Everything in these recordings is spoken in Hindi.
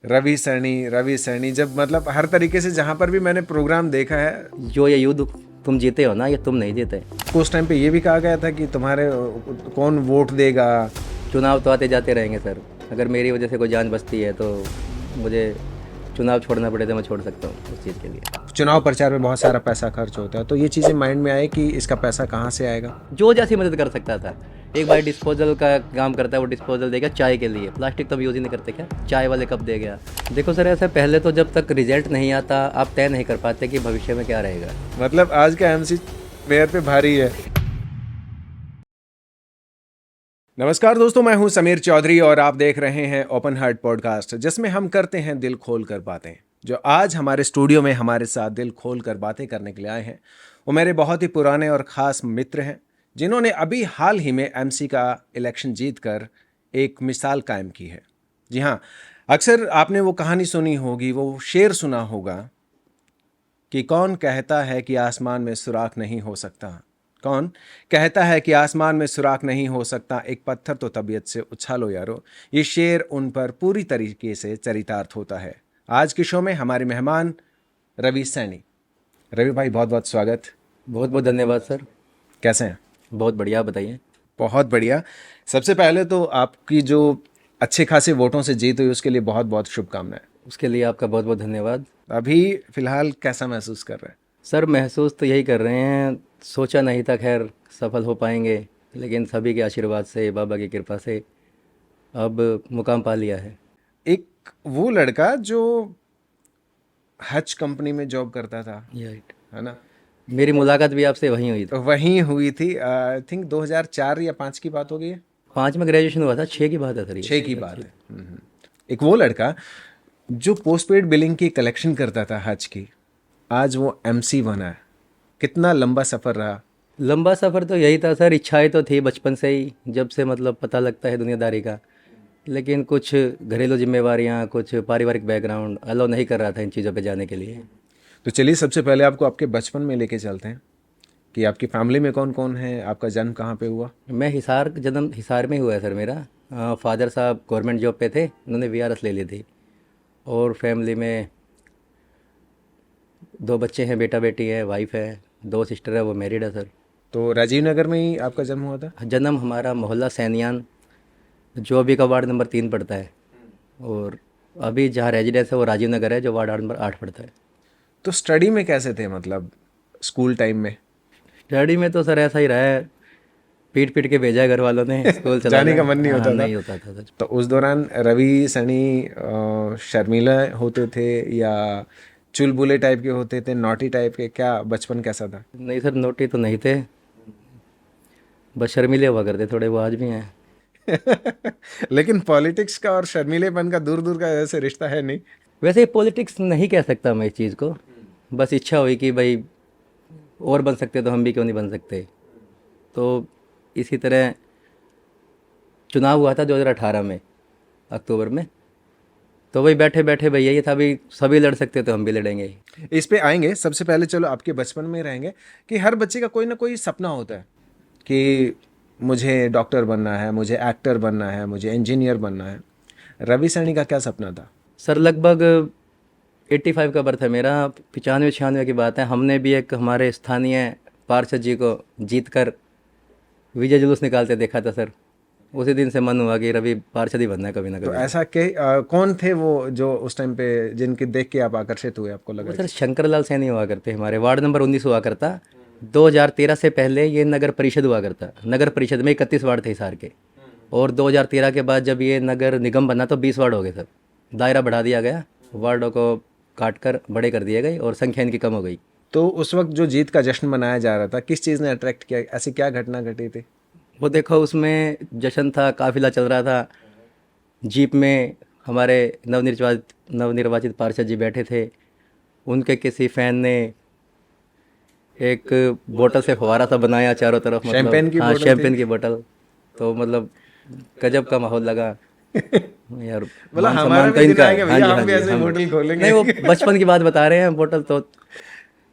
रवि सैनी जब मतलब हर तरीके से जहाँ पर भी मैंने प्रोग्राम देखा है, जो ये युद्ध तुम जीते हो ना, ये तुम नहीं जीते। उस टाइम पे ये भी कहा गया था कि तुम्हारे कौन वोट देगा। चुनाव तो आते जाते रहेंगे सर। अगर मेरी वजह से कोई जान बचती है तो मुझे चुनाव छोड़ना पड़े तो मैं छोड़ सकता हूँ उस चीज़ के लिए। चुनाव प्रचार में बहुत सारा पैसा खर्च होता है, तो ये चीज़ें माइंड में आए कि इसका पैसा कहाँ से आएगा। जो जैसी मदद कर सकता था। एक भाई डिस्पोजल का काम करता है, वो डिस्पोजल देगा चाय के लिए। प्लास्टिक तो हम यूज़ ही नहीं करते क्या? चाय वाले कप दे गया। देखो सर, ऐसा पहले तो जब तक रिजल्ट नहीं आता आप तय नहीं कर पाते कि भविष्य में क्या रहेगा। मतलब आज का एमसी मेयर पे भारी है। नमस्कार दोस्तों, मैं हूं समीर चौधरी और आप देख रहे हैं ओपन हार्ट पॉडकास्ट, जिसमें हम करते हैं दिल खोल कर बातें। जो आज हमारे स्टूडियो में हमारे साथ दिल खोल कर बातें करने के लिए आए हैं, वो मेरे बहुत ही पुराने और ख़ास मित्र हैं, जिन्होंने अभी हाल ही में एमसी का इलेक्शन जीत कर एक मिसाल कायम की है। जी हाँ, अक्सर आपने वो कहानी सुनी होगी, वो शेर सुना होगा कि कौन कहता है कि आसमान में सुराख नहीं हो सकता। कौन कहता है कि आसमान में सुराख नहीं हो सकता, एक पत्थर तो तबीयत से उछालो यारो। ये शेर उन पर पूरी तरीके से चरितार्थ होता है। आज के शो में हमारे मेहमान रवि सैनी। रवि भाई, बहुत बहुत स्वागत। बहुत बहुत धन्यवाद सर। कैसे हैं? बहुत बढ़िया, बताइए। बहुत बढ़िया। सबसे पहले तो आपकी जो अच्छे खासे वोटों से जीत हुई उसके लिए बहुत बहुत शुभकामनाएं। उसके लिए आपका बहुत बहुत धन्यवाद। अभी फिलहाल कैसा महसूस कर रहे हैं? सर महसूस तो यही कर रहे हैं, सोचा नहीं था खैर सफल हो पाएंगे, लेकिन सभी के आशीर्वाद से, बाबा की कृपा से अब मुकाम पा लिया है। एक वो लड़का जो हज कंपनी में जॉब करता था, राइट। है ना? मेरी मुलाकात भी आपसे वहीं हुई थी। तो वहीं हुई थी। आई थिंक 2004 या 5 की बात हो गई है। 5 में ग्रेजुएशन हुआ था, 6 की बात है सर ये। 6 की बात है। एक वो लड़का जो पोस्ट पेड बिलिंग की कलेक्शन करता था हज की, आज वो एमसी बना है। कितना लंबा सफर रहा। लंबा सफ़र तो यही था सर, इच्छाएं तो थी बचपन से ही, जब से मतलब पता लगता है दुनियादारी का। लेकिन कुछ घरेलू जिम्मेवारियां, कुछ पारिवारिक बैकग्राउंड अलाउ नहीं कर रहा था इन चीज़ों पे जाने के लिए। तो चलिए सबसे पहले आपको आपके बचपन में लेके चलते हैं कि आपकी फैमिली में कौन कौन है, आपका जन्म कहाँ पे हुआ। मैं जन्म हिसार में ही हुआ है सर मेरा। फादर साहब गवर्नमेंट जॉब पे थे, उन्होंने वीआरएस ले ली थी। और फैमिली में 2 बच्चे हैं, बेटा बेटी है, वाइफ है, 2 सिस्टर है, वो मैरिड है सर। तो राजीव नगर में ही आपका जन्म हुआ था? जन्म हमारा मोहल्ला सैनियान, जो अभी का वार्ड नंबर 3 पड़ता है। और अभी जहाँ रेजिडेंस है वो राजीव नगर है, जो वार्ड नंबर 8 पड़ता है। तो स्टडी में कैसे थे, मतलब स्कूल टाइम में? स्टडी में तो सर ऐसा ही रहा है, पीट पीट के भेजा है घर वालों ने स्कूल जाने चलाना। का मन नहीं हाँ, होता था। नहीं होता था सर। तो उस दौरान रवि सनी शर्मीला होते थे या चुलबुले टाइप के होते थे, नॉटी टाइप के? क्या बचपन कैसा था? नहीं सर, नोटी तो नहीं थे, बस शर्मीले हुआ करते थोड़े, वो आज भी हैं। लेकिन पॉलिटिक्स का और शर्मीलेपन का दूर दूर का ऐसे रिश्ता है नहीं। वैसे पॉलिटिक्स नहीं कह सकता मैं इस चीज़ को, बस इच्छा हुई कि भाई और बन सकते तो हम भी क्यों नहीं बन सकते। तो इसी तरह चुनाव हुआ था 2018 में, अक्टूबर में। तो वही बैठे बैठे भैया ये था, भी सभी लड़ सकते तो हम भी लड़ेंगे। इस पे आएंगे। सबसे पहले चलो आपके बचपन में रहेंगे कि हर बच्चे का कोई ना कोई सपना होता है कि मुझे डॉक्टर बनना है, मुझे एक्टर बनना है, मुझे इंजीनियर बनना है। रवि सैनी का क्या सपना था? सर लगभग 85 का बर्थ है मेरा, 95-96 की बात है। हमने भी एक हमारे स्थानीय पार्षद जी को जीत कर विजय जुलूस निकालते देखा था सर। उसी दिन से मन हुआ कि रवि पार्षद ही बनना है कभी ना तो कभी। ऐसा कौन थे वो जो उस टाइम पे जिनके देख के आप आकर्षित हुए, आपको वो लगा सर कि? शंकर लाल सैनी हुआ करते, हमारे वार्ड नंबर 19 हुआ करता। 2013 से पहले ये नगर परिषद हुआ करता। नगर परिषद में 31 वार्ड थे हिसार के। और 2013 के बाद जब ये नगर निगम बना तो 20 वार्ड हो गए सर। दायरा बढ़ा दिया गया, वार्डों को काट कर बड़े कर दिए गए और संख्या इनकी कम हो गई। तो उस वक्त जो जीत का जश्न मनाया जा रहा था, किस चीज़ ने अट्रैक्ट किया? ऐसी क्या घटना घटी थी? वो देखो, उसमें जश्न था, काफिला चल रहा था। जीप में हमारे नवनिर्वाचित पार्षद जी बैठे थे। उनके किसी फैन ने एक बोतल से फव्वारा सा बनाया चारों तरफ, मतलब शैंपेन की हाँ, बोतल थी? शैंपेन की बोतल। तो मतलब गजब का माहौल लगा यार। बोला मान हमारा सम्मान तो भी दिन इनका है। आएगा हाँ भैया, जी, हाँ हम भी जी, ऐसे ही हम। होटल खोलेंगे। नहीं, वो बचपन की बात बता रहे हैं, बोतल तो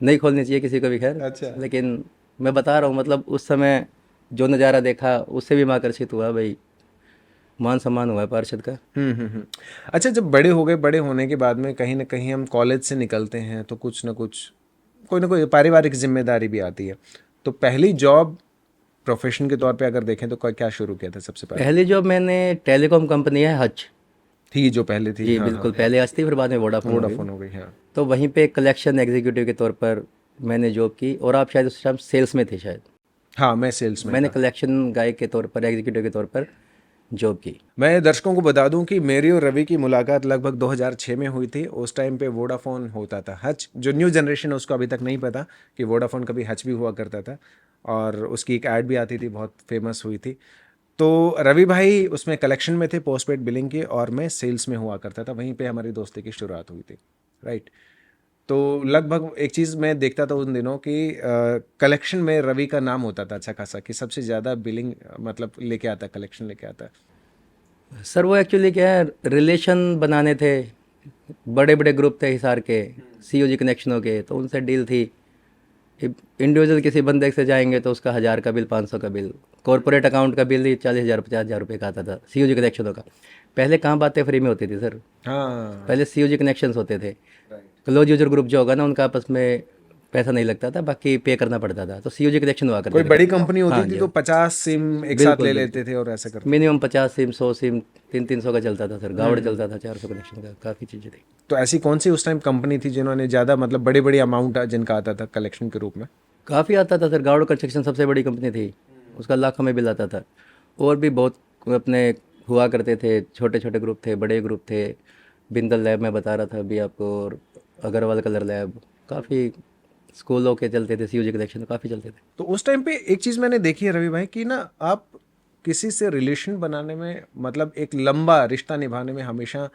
नहीं खोलनी चाहिए किसी को भी खैर। अच्छा। लेकिन मैं बता रहा हूँ, मतलब उस समय जो नज़ारा देखा उससे भी मैं आकर्षित हुआ भाई। मान सम्मान हुआ है पार्षद का। अच्छा, जब बड़े हो गए, बड़े होने के बाद में कहीं ना कहीं हम कॉलेज से निकलते हैं तो कुछ ना कोई पारिवारिक जिम्मेदारी भी आती है। तो पहली जॉब प्रोफेशन के तौर पे अगर देखें तो क्या शुरू किया था सबसे पहले? पहली जॉब मैंने टेलीकॉम कंपनी है हच, थी जो पहले थी, जी हाँ बिल्कुल, हाँ, पहले हच थी, फिर बाद में वोडाफोन हो गई। वोडाफोन हो गई, हाँ। तो वहीं पे कलेक्शन एग्जीक्यूटिव के तौर पर मैंने जॉब की, और आप शायद उस टाइम सेल्स में थे शायद। हाँ, मैं सेल्स में मैंने था। कलेक्शन गाय के तौर पर, एग्जीक्यूटिव के तौर पर जॉब की। मैं दर्शकों को बता दूं कि मेरी और रवि की मुलाकात लगभग 2006 में हुई थी। उस टाइम पे वोडाफोन होता था, हच। जो न्यू जनरेशन है उसको अभी तक नहीं पता कि वोडाफोन कभी हच भी हुआ करता था, और उसकी एक ऐड भी आती थी, बहुत फेमस हुई थी। तो रवि भाई उसमें कलेक्शन में थे, पोस्टपेड बिलिंग की, और मैं सेल्स में हुआ करता था। वहीं पे हमारी दोस्ती की शुरुआत हुई थी, राइट। तो लगभग एक चीज़ मैं देखता था उन दिनों कि कलेक्शन में रवि का नाम होता था अच्छा खासा, कि सबसे ज़्यादा बिलिंग मतलब लेके आता, कलेक्शन लेके आता। सर वो एक्चुअली क्या है, रिलेशन बनाने थे, बड़े बड़े ग्रुप थे हिसार के, सीओजी कनेक्शनों के, तो उनसे डील थी। इंडिविजुअल किसी बंदे से जाएंगे तो उसका 1000 का बिल, 500 का बिल, कॉर्पोरेट अकाउंट का बिल ही 40,000 50,000 रुपये का आता था सीओजी कनेक्शनों का। पहले कहाँ बातें फ्री में होती थी सर, हाँ, पहले सीओजी कनेक्शंस होते थे। क्लोज यूजर ग्रुप जो होगा ना, उनका आपस में पैसा नहीं लगता था, बाकी पे करना पड़ता था, तो सीओजी कनेक्शन हुआ कोई करते थे। बड़ी कंपनी होती हाँ थी जी, तो 50 सिम एक साथ बिल्कुल ले बिल्कुल, लेते थे और ऐसा करते थे। मिनिमम 50 सिम, 100 सिम, 300 का चलता था सर, गावड़ चलता था 400 कनेक्शन का, काफ़ी चीज़ें थी। तो ऐसी कौन सी उस टाइम कंपनी थी जिन्होंने ज़्यादा मतलब बड़ी बड़ी अमाउंट जिनका आता था कलेक्शन के रूप में? काफ़ी आता था सर, गावड़ कंस्ट्रक्शन सबसे बड़ी कंपनी थी, उसका लाखों में बिल आता था। और भी बहुत अपने हुआ करते थे, छोटे छोटे ग्रुप थे, बड़े ग्रुप थे। बिंदल लैब में बता रहा था अभी आपको, और अग्रवाल कलर लैब, काफ़ी स्कूलों के चलते थे, सीयूजी कलेक्शन काफ़ी चलते थे। तो उस टाइम पे एक चीज़ मैंने देखी है रवि भाई, कि ना आप किसी से रिलेशन बनाने में, मतलब एक लंबा रिश्ता निभाने में हमेशा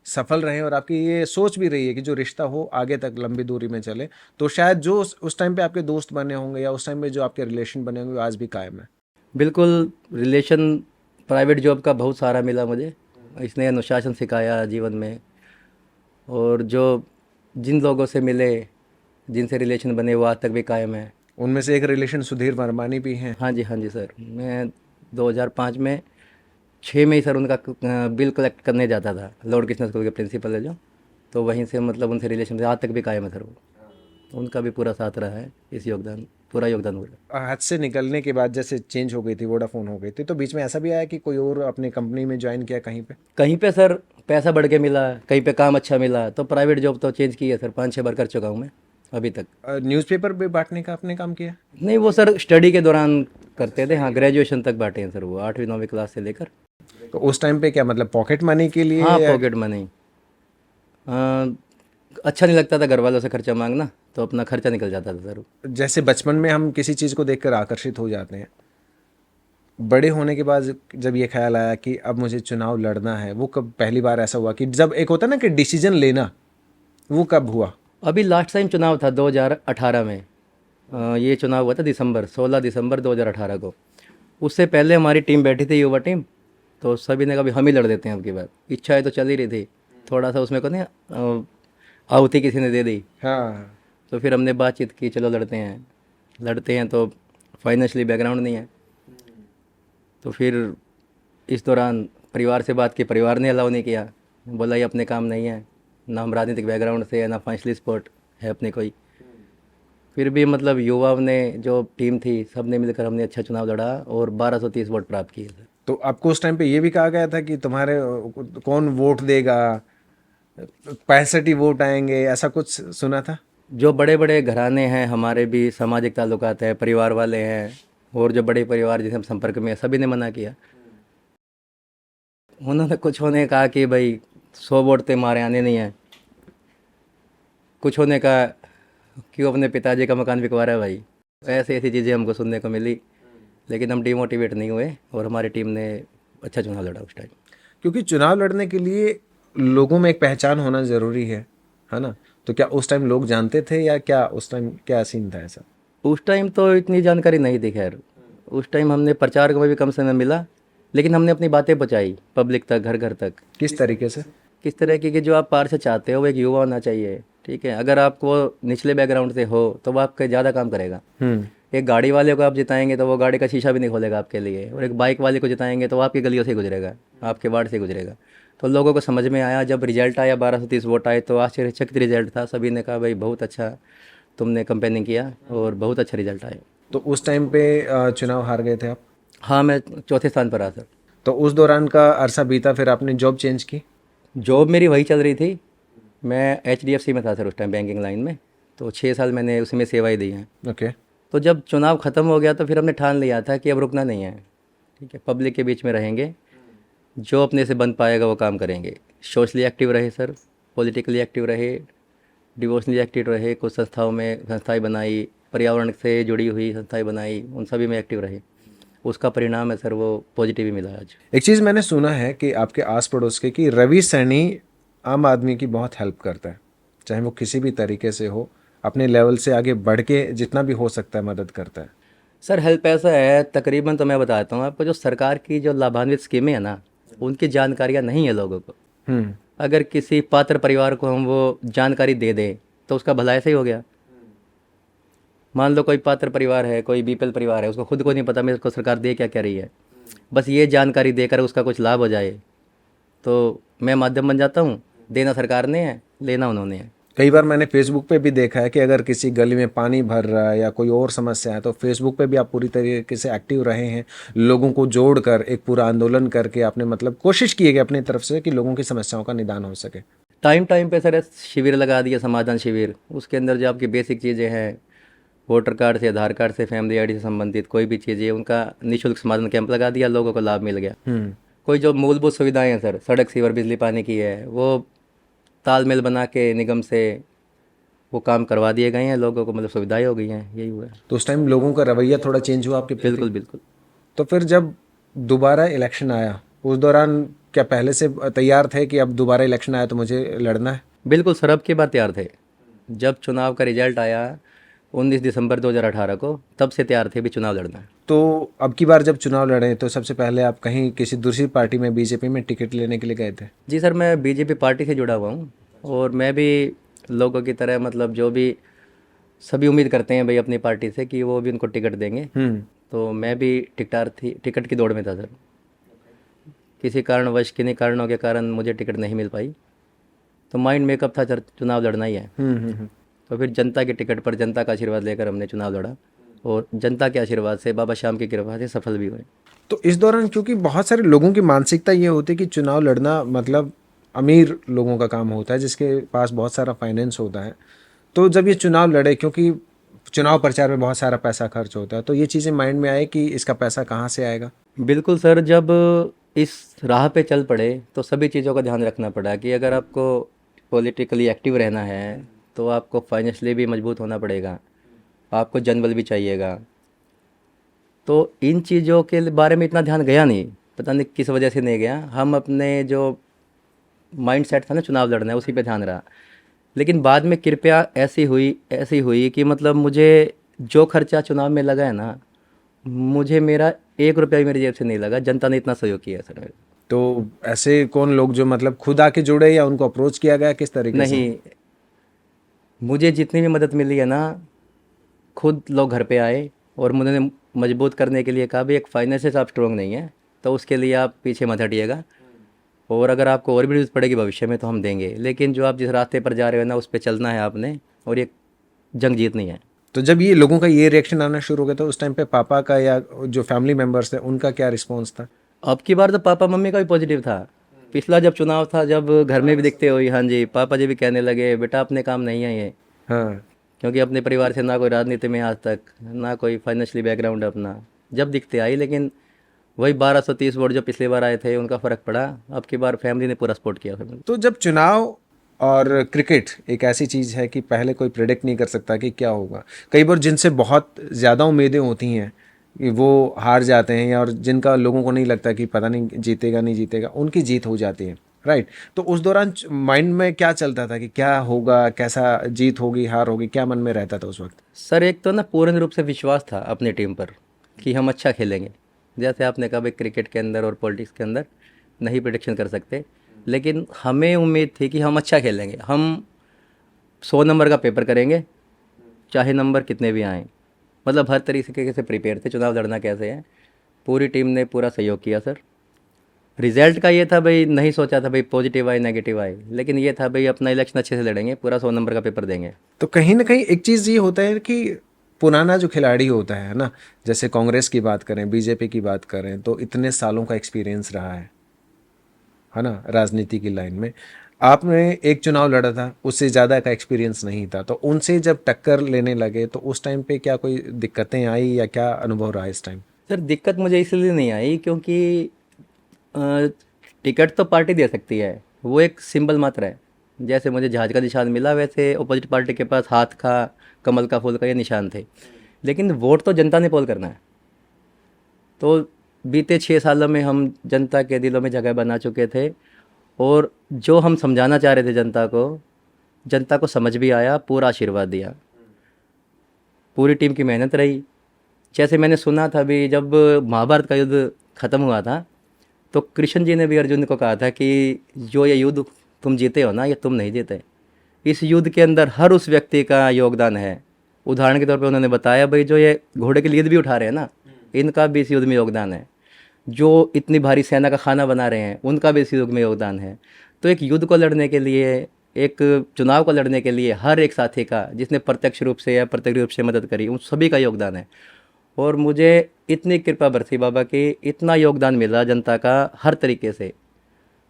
सफल रहे, और आपकी ये सोच भी रही है कि जो रिश्ता हो आगे तक लंबी दूरी में चले। तो शायद जो उस टाइम पे आपके दोस्त बने होंगे या उस टाइम पे जो आपके रिलेशन बने होंगे वो आज भी कायम है। बिल्कुल, रिलेशन प्राइवेट जॉब का बहुत सारा मिला मुझे, इसने अनुशासन सिखाया जीवन में। और जो जिन लोगों से मिले, जिनसे रिलेशन बने, वो आज तक भी कायम है। उनमें से एक रिलेशन सुधीर वर्मानी भी हैं। हाँ जी सर, मैं 2005 में 6 में ही सर उनका बिल कलेक्ट करने जाता था, लॉर्ड कृष्णा स्कूल के प्रिंसिपल है जो, तो वहीं से मतलब उनसे रिलेशन आज तक भी कायम है सर वो। उनका भी पूरा साथ रहा है, इस योगदान, पूरा योगदान हुआ। हाथ से निकलने के बाद जैसे चेंज हो गई थी, वोडाफोन हो गई थी, तो बीच में ऐसा भी आया कि कोई और अपनी कंपनी में ज्वाइन किया कहीं पे? कहीं पे सर पैसा बढ़ के मिला, कहीं पे काम अच्छा मिला, तो प्राइवेट जॉब तो चेंज की है सर, 5-6 बार कर चुका हूँ मैं अभी तक। न्यूज़पेपर पे बांटने का आपने काम किया? नहीं, वो सर स्टडी के दौरान करते थे, हाँ ग्रेजुएशन तक बांटे हैं सर वो, 8वीं 9वीं क्लास से लेकर। तो उस टाइम पे क्या मतलब पॉकेट मनी के लिए हाँ या? पॉकेट मनी, अच्छा नहीं लगता था घर वालों से खर्चा मांगना, तो अपना खर्चा निकल जाता था सर। जैसे बचपन में हम किसी चीज़ को देखकर आकर्षित हो जाते हैं, बड़े होने के बाद जब ये ख्याल आया कि अब मुझे चुनाव लड़ना है, वो कब पहली बार ऐसा हुआ कि जब एक होता है ना कि डिसीजन लेना, वो कब हुआ? अभी लास्ट टाइम चुनाव था 2018 में, ये चुनाव हुआ था दिसंबर, 16 दिसंबर 2018 को। उससे पहले हमारी टीम बैठी थी, युवा टीम, तो सभी ने कहा भी हम ही लड़ देते हैं अब की बार, इच्छाएं तो चल ही रही थी, थोड़ा सा उसमें को नहीं आहुति किसी ने दे दी, हाँ, तो फिर हमने बातचीत की, चलो लड़ते हैं तो फाइनेंशियली बैकग्राउंड नहीं है, तो फिर इस दौरान परिवार से बात की, परिवार ने अलाउ नहीं किया, बोला ये अपने काम नहीं है, ना हम राजनीतिक बैकग्राउंड से है, ना फाइनेंशियली सपोर्ट है अपने कोई। फिर भी मतलब युवाओं ने, जो टीम थी, सब ने मिलकर हमने अच्छा चुनाव लड़ा और 1230 वोट प्राप्त किए सर। तो आपको उस टाइम पे ये भी कहा गया था कि तुम्हारे कौन वोट देगा, 65 ही वोट आएंगे, ऐसा कुछ सुना था? जो बड़े बड़े घराने हैं, हमारे भी सामाजिक ताल्लुकात हैं, परिवार वाले हैं, और जो बड़े परिवार जिनसे हम संपर्क में हैं, सभी ने मना किया। उन्होंने कुछ होने कहा कि भाई 100 वोट तो हमारे आने नहीं है, कुछ होने कहा क्यों अपने पिताजी का मकान बिकवा रहा है भाई, ऐसी ऐसी चीज़ें हमको सुनने को मिली। लेकिन हम डिमोटिवेट नहीं हुए और हमारी टीम ने अच्छा चुनाव लड़ा उस टाइम। क्योंकि चुनाव लड़ने के लिए लोगों में एक पहचान होना ज़रूरी है ना? तो क्या उस टाइम लोग जानते थे, या क्या उस टाइम क्या सीन था ऐसा? उस टाइम तो इतनी जानकारी नहीं थी खैर, उस टाइम हमने प्रचार में भी कम समय मिला, लेकिन हमने अपनी बातें पहुँचाई पब्लिक तक, घर घर तक। किस तरीके से? किस तरह की कि जो आप पार से चाहते हो वो एक युवा होना चाहिए, ठीक है, अगर आपको निचले बैकग्राउंड से हो तो वो आपके ज़्यादा काम करेगा। एक गाड़ी वाले को आप जिताएंगे तो वो गाड़ी का शीशा भी नहीं खोलेगा आपके लिए, और एक बाइक वाले को जिताएंगे तो वो आपकी गलियों से गुजरेगा, आपके वार्ड से गुजरेगा। तो लोगों को समझ में आया, जब रिजल्ट आया 1230 वोट आए तो आश्चर्यचकित रिजल्ट था। सभी ने कहा भाई बहुत अच्छा तुमने कैंपेनिंग किया और बहुत अच्छा रिजल्ट आया। तो उस टाइम पे चुनाव हार गए थे आप? हाँ, मैं चौथे स्थान पर रहा सर। तो उस दौरान का अरसा बीता, फिर आपने जॉब चेंज की? जॉब मेरी वही चल रही थी। मैं HDFC में था सर उस टाइम, बैंकिंग लाइन में। तो 6 साल मैंने उसमें सेवाएं दी हैं। ओके। तो जब चुनाव ख़त्म हो गया तो फिर हमने ठान लिया था कि अब रुकना नहीं है, ठीक है, पब्लिक के बीच में रहेंगे, जो अपने से बन पाएगा वो काम करेंगे। सोशली एक्टिव रहे सर, पॉलिटिकली एक्टिव रहे, डिवोशनली एक्टिव रहे, कुछ संस्थाएं बनाई, पर्यावरण से जुड़ी हुई संस्थाएं बनाई, उन सभी में एक्टिव रहे। उसका परिणाम है सर वो पॉजिटिव ही मिला आज। एक चीज़ मैंने सुना है कि आपके आस पड़ोस के कि रवि सैनी आम आदमी की बहुत हेल्प करता है, चाहे वो किसी भी तरीके से हो, अपने लेवल से आगे बढ़ के जितना भी हो सकता है मदद करता है। सर हेल्प ऐसा है, तकरीबन तो मैं बताता हूँ आपको, जो सरकार की जो लाभान्वित स्कीमें हैं ना, उनकी जानकारियाँ नहीं है लोगों को। हम्म। अगर किसी पात्र परिवार को हम वो जानकारी दे दें तो उसका भला ऐसा ही हो गया। मान लो कोई पात्र परिवार है, कोई बीपीएल परिवार है, उसको खुद को नहीं पता मेरे को सरकार दे क्या क्या रही है, बस ये जानकारी देकर उसका कुछ लाभ हो जाए तो मैं माध्यम बन जाता हूँ। देना सरकार ने है, लेना उन्होंने है। कई बार मैंने फेसबुक पे भी देखा है कि अगर किसी गली में पानी भर रहा है या कोई और समस्या है तो फेसबुक पे भी आप पूरी तरीके से एक्टिव रहे हैं, लोगों को जोड़कर एक पूरा आंदोलन करके आपने मतलब कोशिश की है कि अपनी तरफ से कि लोगों की समस्याओं का निदान हो सके। टाइम टाइम पे सर शिविर लगा दिया, समाधान शिविर। उसके अंदर जो आपकी बेसिक चीज़ें हैं, वोटर कार्ड से, आधार कार्ड से, फैमिली आईडी से संबंधित कोई भी चीज़ें, उनका निःशुल्क समाधान कैंप लगा दिया, लोगों को लाभ मिल गया। कोई जो मूलभूत सुविधाएं हैं सर, सड़क, सीवर, बिजली, पानी की है, वो तालमेल बना के निगम से वो काम करवा दिए गए हैं, लोगों को मतलब सुविधाएं हो गई हैं, यही हुआ है। तो उस टाइम लोगों का रवैया थोड़ा चेंज हुआ आपके प्रति? बिल्कुल बिल्कुल। तो फिर जब दोबारा इलेक्शन आया उस दौरान क्या पहले से तैयार थे कि अब दोबारा इलेक्शन आया तो मुझे लड़ना है? बिल्कुल सर, अब की बात तैयार थे। जब चुनाव का रिजल्ट आया 19 दिसंबर 2018 को, तब से तैयार थे भी चुनाव लड़ना है। तो अब की बार जब चुनाव लड़े तो सबसे पहले आप कहीं किसी दूसरी पार्टी में बीजेपी में टिकट लेने के लिए गए थे? जी सर, मैं बीजेपी पार्टी से जुड़ा हुआ हूँ, और मैं भी लोगों की तरह मतलब जो भी सभी उम्मीद करते हैं भाई अपनी पार्टी से कि वो भी उनको टिकट देंगे, तो मैं भी टिकट की दौड़ में था सर। किसी कारणवश, किन्हीं कारणों के कारण मुझे टिकट नहीं मिल पाई, तो माइंड मेकअप था सर चुनाव लड़ना ही है। तो फिर जनता के टिकट पर जनता का आशीर्वाद लेकर हमने चुनाव लड़ा, और जनता के आशीर्वाद से, बाबा श्याम की कृपा से सफल भी हुए। तो इस दौरान क्योंकि बहुत सारे लोगों की मानसिकता ये होती है कि चुनाव लड़ना मतलब अमीर लोगों का काम होता है जिसके पास बहुत सारा फाइनेंस होता है, तो जब ये चुनाव लड़े क्योंकि चुनाव प्रचार में बहुत सारा पैसा खर्च होता है, तो ये चीज़ें माइंड में आए कि इसका पैसा कहाँ से आएगा? बिल्कुल सर, जब इस राह पे चल पड़े तो सभी चीज़ों का ध्यान रखना पड़ा कि अगर आपको पॉलिटिकली एक्टिव रहना है तो आपको फाइनेंशियली भी मजबूत होना पड़ेगा, आपको जनबल भी चाहिएगा। तो इन चीज़ों के बारे में इतना ध्यान गया नहीं, पता नहीं किस वजह से नहीं गया। हम अपने जो माइंड सेट था ना चुनाव लड़ना है, उसी पे ध्यान रहा। लेकिन बाद में कृपया ऐसी हुई कि मतलब मुझे जो खर्चा चुनाव में लगा है ना, मुझे मेरा 1 रुपया भी मेरी जेब से नहीं लगा। जनता ने इतना सहयोग किया है सर मेरे। तो ऐसे कौन लोग जो मतलब खुद आके जुड़े या उनको अप्रोच किया गया किस तरीके से? नहीं, मुझे जितनी भी मदद मिली है ना, खुद लोग घर पे आए और मुझे मजबूत करने के लिए कहा भी एक फाइनेंशियल से आप स्ट्रॉन्ग नहीं है तो उसके लिए आप पीछे मत हटिएगा, और अगर आपको और भी ज़रूरत पड़ेगी भविष्य में तो हम देंगे, लेकिन जो आप जिस रास्ते पर जा रहे हो ना उस पर चलना है आपने, और ये जंग जीतनी है। तो जब ये लोगों का ये रिएक्शन आना शुरू हो गया तो उस टाइम पे पापा का या जो फैमिली मेंबर्स थे उनका क्या रिस्पॉन्स था? अब की बार तो पापा मम्मी का भी पॉजिटिव था। पिछला जब चुनाव था, जब घर में भी दिखते हुई, हाँ जी, पापा जी भी कहने लगे बेटा अपने काम नहीं है ये, हाँ। क्योंकि अपने परिवार से ना कोई राजनीति में आज तक, ना कोई फाइनेंशियली बैकग्राउंड अपना, जब दिखते आई। लेकिन वही 1230 वोट जो पिछली बार आए थे उनका फ़र्क पड़ा। अब की बार फैमिली ने पूरा सपोर्ट किया फिर। तो जब चुनाव और क्रिकेट एक ऐसी चीज़ है कि पहले कोई प्रेडिक्ट नहीं कर सकता कि क्या होगा, कई बार जिनसे बहुत ज़्यादा उम्मीदें होती हैं कि वो हार जाते हैं, या और जिनका लोगों को नहीं लगता कि पता नहीं जीतेगा नहीं जीतेगा, उनकी जीत हो जाती है, राइट? तो उस दौरान माइंड में क्या चलता था कि क्या होगा, कैसा जीत होगी हार होगी, क्या मन में रहता था उस वक्त? सर एक तो ना पूर्ण रूप से विश्वास था अपनी टीम पर कि हम अच्छा खेलेंगे। जैसे आपने कहा भाई क्रिकेट के अंदर और पॉलिटिक्स के अंदर नहीं प्रेडिक्शन कर सकते, लेकिन हमें उम्मीद थी कि हम अच्छा खेलेंगे। हम 100 नंबर का पेपर करेंगे, चाहे नंबर कितने भी आएँ, मतलब हर तरीके से प्रिपेयर थे चुनाव लड़ना कैसे है। पूरी टीम ने पूरा सहयोग किया सर। रिजल्ट का ये था भाई, नहीं सोचा था भाई पॉजिटिव आए नेगेटिव आए, लेकिन ये था भाई अपना इलेक्शन अच्छे से लड़ेंगे, पूरा 100 नंबर का पेपर देंगे। तो कहीं ना कहीं एक चीज़ ये होता है कि पुराना जो खिलाड़ी होता है ना, जैसे कांग्रेस की बात करें, बीजेपी की बात करें, तो इतने सालों का एक्सपीरियंस रहा है ना, राजनीति की लाइन में। आपने एक चुनाव लड़ा था, उससे ज़्यादा का एक्सपीरियंस नहीं था, तो उनसे जब टक्कर लेने लगे तो उस टाइम पे क्या कोई दिक्कतें आई या क्या अनुभव रहा इस टाइम? सर दिक्कत मुझे इसलिए नहीं आई क्योंकि अ, टिकट तो पार्टी दे सकती है, वो एक सिंबल मात्र है। जैसे मुझे जहाज का निशान मिला वैसे अपोजिट पार्टी के पास हाथ का, कमल का फूल का ये निशान थे, लेकिन वोट तो जनता ने पोल करना है। तो बीते 6 सालों में हम जनता के दिलों में जगह बना चुके थे, और जो हम समझाना चाह रहे थे जनता को समझ भी आया, पूरा आशीर्वाद दिया। पूरी टीम की मेहनत रही। जैसे मैंने सुना था भी, जब महाभारत का युद्ध खत्म हुआ था तो कृष्ण जी ने भी अर्जुन को कहा था कि जो ये युद्ध तुम जीते हो ना, ये तुम नहीं जीते, इस युद्ध के अंदर हर उस व्यक्ति का योगदान है। उदाहरण के तौर पे उन्होंने बताया भाई, जो ये घोड़े की लीद भी उठा रहे हैं ना, इनका भी इस युद्ध में योगदान है। जो इतनी भारी सेना का खाना बना रहे हैं, उनका भी इस युद्ध में योगदान है। तो एक युद्ध को लड़ने के लिए, एक चुनाव को लड़ने के लिए हर एक साथी का, जिसने प्रत्यक्ष रूप से या प्रत्यक्ष रूप से मदद करी, उन सभी का योगदान है। और मुझे इतनी कृपा बरसी बाबा की, इतना योगदान मिला जनता का हर तरीके से,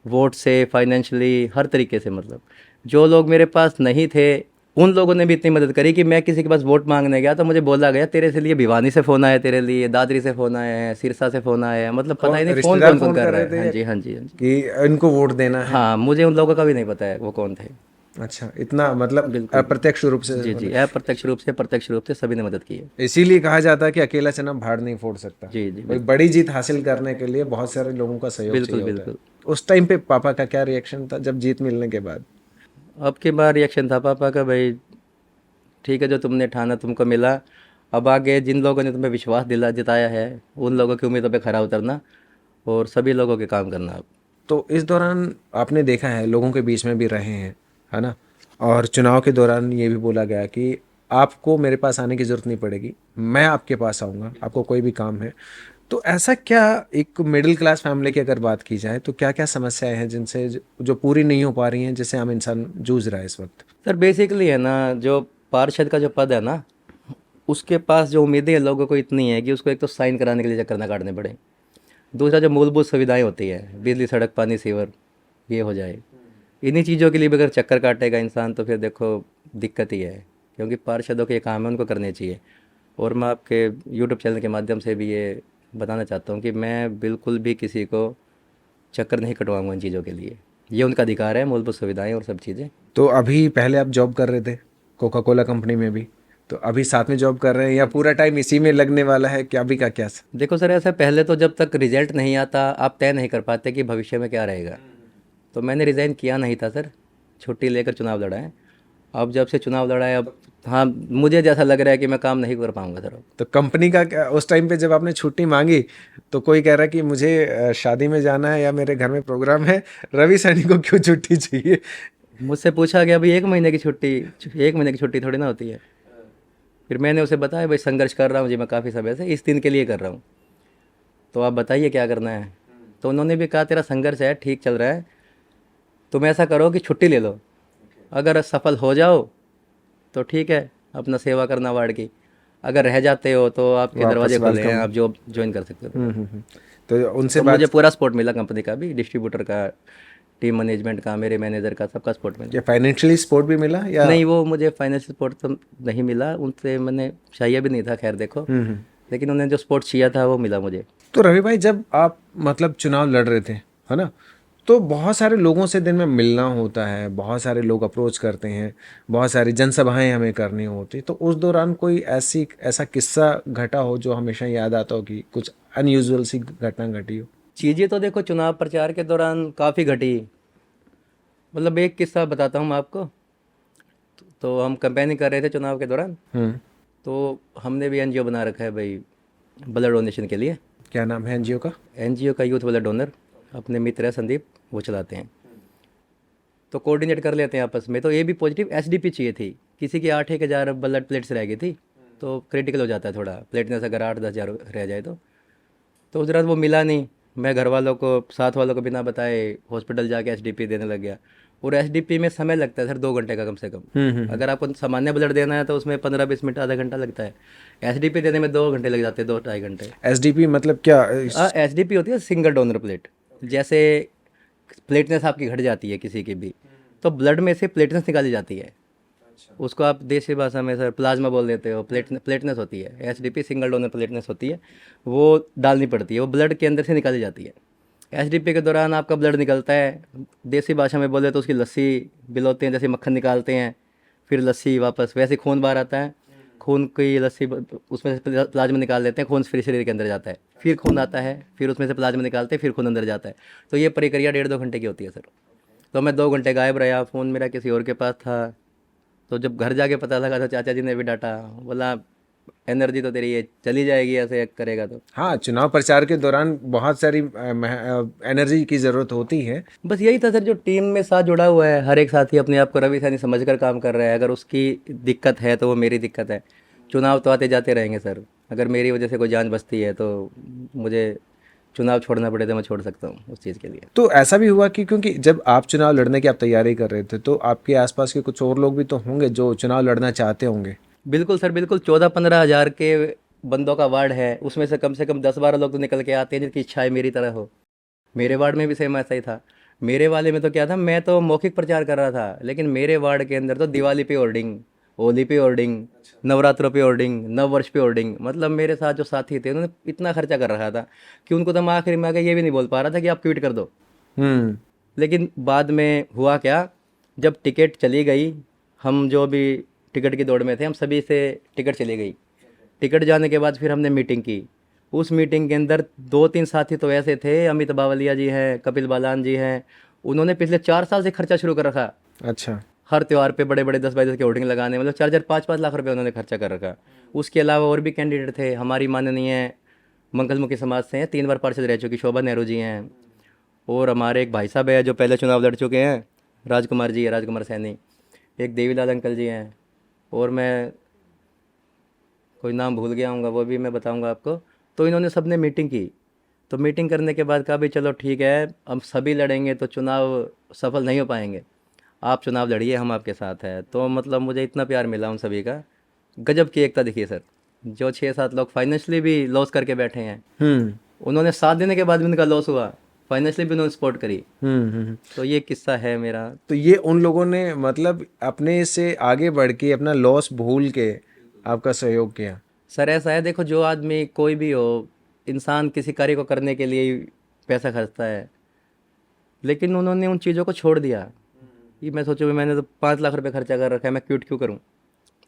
वोट से, फाइनेंशियली, हर तरीके से। मतलब जो लोग मेरे पास नहीं थे, उन लोगों ने भी इतनी मदद करी कि मैं किसी के पास वोट मांगने गया तो मुझे बोला गया तेरे से लिए भिवानी से फ़ोन आया, तेरे लिए दादरी से फ़ोन आया है, सिरसा से फ़ोन आया है। मतलब पता ही नहीं फ़ोन रिश्तेदार कौन कौन फोन कर कर रहा रहे है। थे हाँ जी, हाँ जी, हाँ जी। कि इनको वोट देना है? हाँ, मुझे उन लोगों का भी नहीं पता है वो कौन थे। अच्छा, इतना मतलब बिल्कुल। अप्रत्यक्ष रूप से जी जी, अप्रत्यक्ष रूप से प्रत्यक्ष रूप से सभी ने मदद की है। इसीलिए कहा जाता है कि अकेला चना भाड़ नहीं फोड़ सकता। जी जी, कोई बिल्कुल बड़ी जीत हासिल करने के लिए बहुत सारे लोगों का सहयोग बिल्कुल चाहिए होता है। बिल्कुल। उस टाइम पे पापा का क्या रिएक्शन था जब जीत मिलने के बाद? अब के बार रिएक्शन था पापा का, भाई ठीक है, जो तुमने ठाना तुमको मिला, अब आगे जिन लोगों ने तुम्हें विश्वास दिला जताया है, उन लोगों की उम्मीदों पे खरा उतरना और सभी लोगों के काम करना अब। तो इस दौरान आपने देखा है, लोगों के बीच में भी रहे हैं, है ना, और चुनाव के दौरान ये भी बोला गया कि आपको मेरे पास आने की ज़रूरत नहीं पड़ेगी, मैं आपके पास आऊँगा, आपको कोई भी काम है। तो ऐसा क्या, एक मिडिल क्लास फैमिली की अगर बात की जाए तो क्या क्या समस्याएं हैं जिनसे जो पूरी नहीं हो पा रही हैं, जिससे आम इंसान जूझ रहा है इस वक्त? सर बेसिकली है ना, जो पार्षद का जो पद है ना, उसके पास जो उम्मीदें हैं लोगों को इतनी है कि उसको एक तो साइन कराने के लिए चक्कर ना काटने पड़े। दूसरा, जो मूलभूत सुविधाएं होती है, बिजली, सड़क, पानी, सीवर, ये हो जाए। इन्हीं चीज़ों के लिए भी अगर चक्कर काटेगा इंसान तो फिर देखो दिक्कत ही है, क्योंकि पार्षदों के ये काम है, उनको करने चाहिए। और मैं आपके यूट्यूब चैनल के माध्यम से भी ये बताना चाहता हूँ कि मैं बिल्कुल भी किसी को चक्कर नहीं कटवाऊंगा इन चीज़ों के लिए। ये उनका अधिकार है, मूलभूत सुविधाएं और सब चीज़ें। तो अभी पहले आप जॉब कर रहे थे कोका कोला कंपनी में भी, तो अभी साथ में जॉब कर रहे हैं या पूरा टाइम इसी में लगने वाला है, क्या अभी का क्या? देखो सर, ऐसा पहले तो जब तक रिजल्ट नहीं आता आप तय नहीं कर पाते कि भविष्य में क्या रहेगा। तो मैंने रिज़ाइन किया नहीं था सर, छुट्टी लेकर चुनाव लड़ा है। अब जब से चुनाव लड़ा है, अब हाँ मुझे जैसा लग रहा है कि मैं काम नहीं कर पाऊंगा सर अब। तो कंपनी का क्या उस टाइम पे जब आपने छुट्टी मांगी, तो कोई कह रहा है कि मुझे शादी में जाना है या मेरे घर में प्रोग्राम है, रवि सैनी को क्यों छुट्टी चाहिए? मुझसे पूछा गया भाई 1 महीने की छुट्टी, 1 महीने की छुट्टी थोड़ी ना होती है। फिर मैंने उसे बताया भाई संघर्ष कर रहा हूँ जी मैं काफ़ी समय से, इस दिन के लिए कर रहा हूँ, तो आप बताइए क्या करना है। तो उन्होंने भी कहा तेरा संघर्ष है, ठीक चल रहा है, तुम ऐसा करो कि छुट्टी ले लो, अगर सफल हो जाओ तो ठीक है, अपना सेवा करना वार्ड की, अगर रह जाते हो तो आपके वापस दरवाजे खुले हैं, वेलकम। आप जॉब ज्वाइन कर सकते हो। तो उनसे तो बात, मुझे पूरा सपोर्ट मिला, कंपनी का भी, डिस्ट्रीब्यूटर का, टीम मैनेजमेंट का, मेरे मैनेजर का, सबका सपोर्ट मिला। या फाइनेंशियली सपोर्ट भी मिला या? नहीं, वो मुझे फाइनेंशियल सपोर्ट तो नहीं मिला, उनसे मैंने चाहिए भी नहीं था, खैर देखो, लेकिन उन्होंने जो सपोर्ट चाहिए था वो मिला मुझे। तो रवि भाई, जब आप मतलब चुनाव लड़ रहे थे, है ना, तो बहुत सारे लोगों से दिन में मिलना होता है, बहुत सारे लोग अप्रोच करते हैं, बहुत सारी जनसभाएं हमें करनी होती, तो उस दौरान कोई ऐसा किस्सा घटा हो जो हमेशा याद आता हो कि कुछ अनयूजुअल सी घटना घटी हो? चीज़ें तो देखो चुनाव प्रचार के दौरान काफ़ी घटी। मतलब एक किस्सा बताता हूँ मैं आपको। तो हम कैंपेनिंग कर रहे थे चुनाव के दौरान, हम्म। तो हमने भी एनजीओ बना रखा है भाई, ब्लड डोनेशन के लिए। क्या नाम है एनजीओ का? एनजीओ का यूथ ब्लड डोनर, अपने मित्र है संदीप, वो चलाते हैं। तो कोऑर्डिनेट कर लेते हैं आपस में। तो ए बी पॉजिटिव एसडीपी चाहिए थी, किसी की 8-1000 ब्लड प्लेट्स रह गई थी। तो क्रिटिकल हो जाता है थोड़ा, प्लेटलेट्स अगर 8-10 हज़ार रह जाए तो उस रात वो मिला नहीं। मैं घर वालों को, साथ वालों को बिना बताए हॉस्पिटल जाके एसडीपी देने लग गया। और एसडीपी में समय लगता है सर 2 घंटे का कम से कम। अगर आपको सामान्य ब्लड देना है तो उसमें 15-20 मिनट, आधा घंटा लगता है। एसडीपी देने में 2 घंटे लग जाते हैं, 2-2.5 घंटे। एसडीपी मतलब क्या? एसडीपी होती है सिंगल डोनर प्लेट। जैसे प्लेटनेस आपकी घट जाती है किसी की भी, तो ब्लड में से प्लेटनेस निकाली जाती है। उसको आप देसी भाषा में सर प्लाज्मा बोल देते हो। प्लेटनेस होती है, एसडीपी सिंगल डोनर प्लेटनेस होती है, वो डालनी पड़ती है, वो ब्लड के अंदर से निकाली जाती है। एसडीपी के दौरान आपका ब्लड निकलता है, देसी भाषा में बोले तो उसकी लस्सी बिलोते हैं, जैसे मक्खन निकालते हैं, फिर लस्सी वापस वैसे खून बाहर आता है, खून की लस्सी उसमें से प्लाज्मा निकाल लेते हैं, खून फिर शरीर के अंदर जाता है, फिर खून आता है, फिर उसमें से प्लाज्मा निकालते हैं, फिर खून अंदर जाता है। तो ये प्रक्रिया 1.5-2 घंटे की होती है सर। तो मैं 2 घंटे गायब रहा, फ़ोन मेरा किसी और के पास था। तो जब घर जाके पता लगा तो चाचा जी ने भी डांटा, बोला एनर्जी तो तेरी ये चली जाएगी ऐसे करेगा तो। हाँ, चुनाव प्रचार के दौरान बहुत सारी एनर्जी की ज़रूरत होती है। बस यही था सर, जो टीम में साथ जुड़ा हुआ है, हर एक साथी अपने आप को रवि सैनी समझ कर काम कर रहा है। अगर उसकी दिक्कत है तो वो मेरी दिक्कत है। चुनाव तो आते जाते रहेंगे सर, अगर मेरी वजह से कोई जान बचती है तो मुझे चुनाव छोड़ना पड़े तो मैं छोड़ सकता हूँ उस चीज़ के लिए। तो ऐसा भी हुआ कि क्योंकि जब आप चुनाव लड़ने की आप तैयारी कर रहे थे तो आपके आसपास के कुछ और लोग भी तो होंगे जो चुनाव लड़ना चाहते होंगे। बिल्कुल सर, बिल्कुल। 14-15 हज़ार के बंदों का वार्ड है, उसमें से कम 10-12 लोग तो निकल के आते हैं जिनकी इच्छाएं मेरी तरह हो। मेरे वार्ड में भी सेम ऐसा ही था। मेरे वाले में तो क्या था, मैं तो मौखिक प्रचार कर रहा था, लेकिन मेरे वार्ड के अंदर तो दिवाली पे होर्डिंग, होली पे होर्डिंग, नवरात्रों पे होर्डिंग, नव वर्ष पे होर्डिंग। मतलब मेरे साथ जो साथी थे उन्होंने इतना खर्चा कर रखा था कि उनको तो मैं आखिर में आके ये भी नहीं बोल पा रहा था कि आप क्विट कर दो। हम्म। लेकिन बाद में हुआ क्या, जब टिकट चली गई, हम जो भी टिकट की दौड़ में थे, हम सभी से टिकट चली गई। टिकट जाने के बाद फिर हमने मीटिंग की। उस मीटिंग के अंदर 2-3 साथी तो ऐसे थे, अमित बावलिया जी हैं, कपिल बालान जी हैं, उन्होंने पिछले 4 साल से खर्चा शुरू कर रखा। अच्छा। हर त्यौहार पे बड़े बड़े 10 बाई 10 के होर्डिंग लगाने, मतलब 4-4, 5-5 लाख रुपए उन्होंने खर्चा कर रखा। उसके अलावा और भी कैंडिडेट थे, हमारी माननीय मंगलमुखी समाज से हैं, 3 बार पार्षद रह चुकी शोभा नेहरू जी हैं, और हमारे एक भाई साहब है जो पहले चुनाव लड़ चुके हैं, राजकुमार जी है, राजकुमार सैनी। एक देवीलाल अंकल जी हैं, और मैं कोई नाम भूल गया हूँगा, वो भी मैं बताऊँगा आपको। तो इन्होंने सब ने मीटिंग की। तो मीटिंग करने के बाद कहा भी चलो ठीक है, हम सभी लड़ेंगे तो चुनाव सफल नहीं हो पाएंगे, आप चुनाव लड़िए, हम आपके साथ हैं। तो मतलब मुझे इतना प्यार मिला उन सभी का, गजब की एकता दिखी सर। जो 6-7 लोग फाइनेंशियली भी लॉस करके बैठे हैं, हम्म। उन्होंने साथ देने के बाद भी उनका लॉस हुआ, फाइनेंशियली भी उन्होंने सपोर्ट करी। हम्म। तो ये किस्सा है मेरा। तो ये उन लोगों ने मतलब अपने से आगे बढ़ के अपना लॉस भूल के आपका सहयोग किया। सर ऐसा है, देखो, जो आदमी कोई भी हो, इंसान किसी कार्य को करने के लिए ही पैसा खर्चता है, लेकिन उन्होंने उन चीज़ों को छोड़ दिया। ये मैं सोचूं, मैंने तो 5 लाख रुपए खर्चा कर रखा है, मैं क्विट क्यों करूं,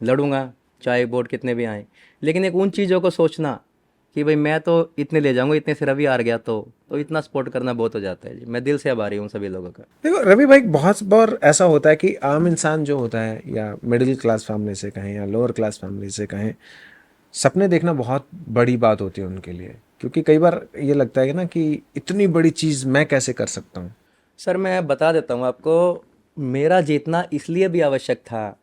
लड़ूंगा चाहे वोट कितने भी आए। लेकिन एक उन चीज़ों को सोचना कि भाई मैं तो इतने ले जाऊंगा, इतने से रवि हार गया तो इतना सपोर्ट करना बहुत हो जाता है जी। मैं दिल से आभारी हूँ सभी लोगों का। देखो रवि भाई, बहुत बार ऐसा होता है कि आम इंसान जो होता है या मिडिल क्लास फैमिली से कहें या लोअर क्लास फैमिली से कहें, सपने देखना बहुत बड़ी बात होती है उनके लिए, क्योंकि कई बार ये लगता है ना कि इतनी बड़ी चीज़ मैं कैसे कर सकता हूँ। सर मैं बता देता हूँ आपको, मेरा जीतना इसलिए भी आवश्यक था।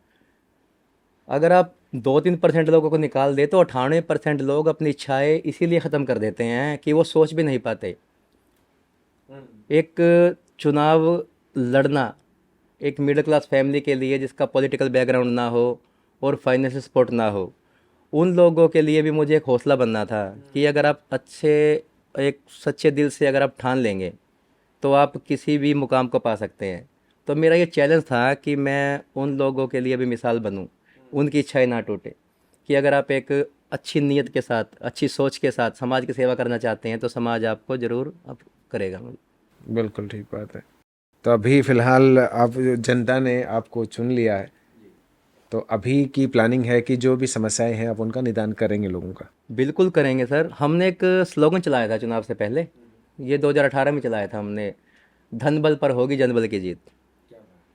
अगर आप 2-3% लोगों को निकाल दे तो 98% लोग अपनी इच्छाएं इसीलिए ख़त्म कर देते हैं कि वो सोच भी नहीं पाते। एक चुनाव लड़ना एक मिडिल क्लास फैमिली के लिए, जिसका पॉलिटिकल बैकग्राउंड ना हो और फाइनेंशियल सपोर्ट ना हो, उन लोगों के लिए भी मुझे एक हौसला बनना था कि अगर आप एक सच्चे दिल से अगर आप ठान लेंगे तो आप किसी भी मुकाम को पा सकते हैं। तो मेरा ये चैलेंज था कि मैं उन लोगों के लिए भी मिसाल बनूं, उनकी इच्छाएं ना टूटे, कि अगर आप एक अच्छी नीयत के साथ, अच्छी सोच के साथ समाज की सेवा करना चाहते हैं तो समाज आपको ज़रूर आप करेगा। बिल्कुल ठीक बात है। तो अभी फ़िलहाल आप, जनता ने आपको चुन लिया है, तो अभी की प्लानिंग है कि जो भी समस्याएं हैं आप उनका निदान करेंगे लोगों का। बिल्कुल करेंगे सर। हमने एक स्लोगन चलाया था चुनाव से पहले, ये 2018 में चलाया था हमने, धन बल पर होगी जनबल की जीत।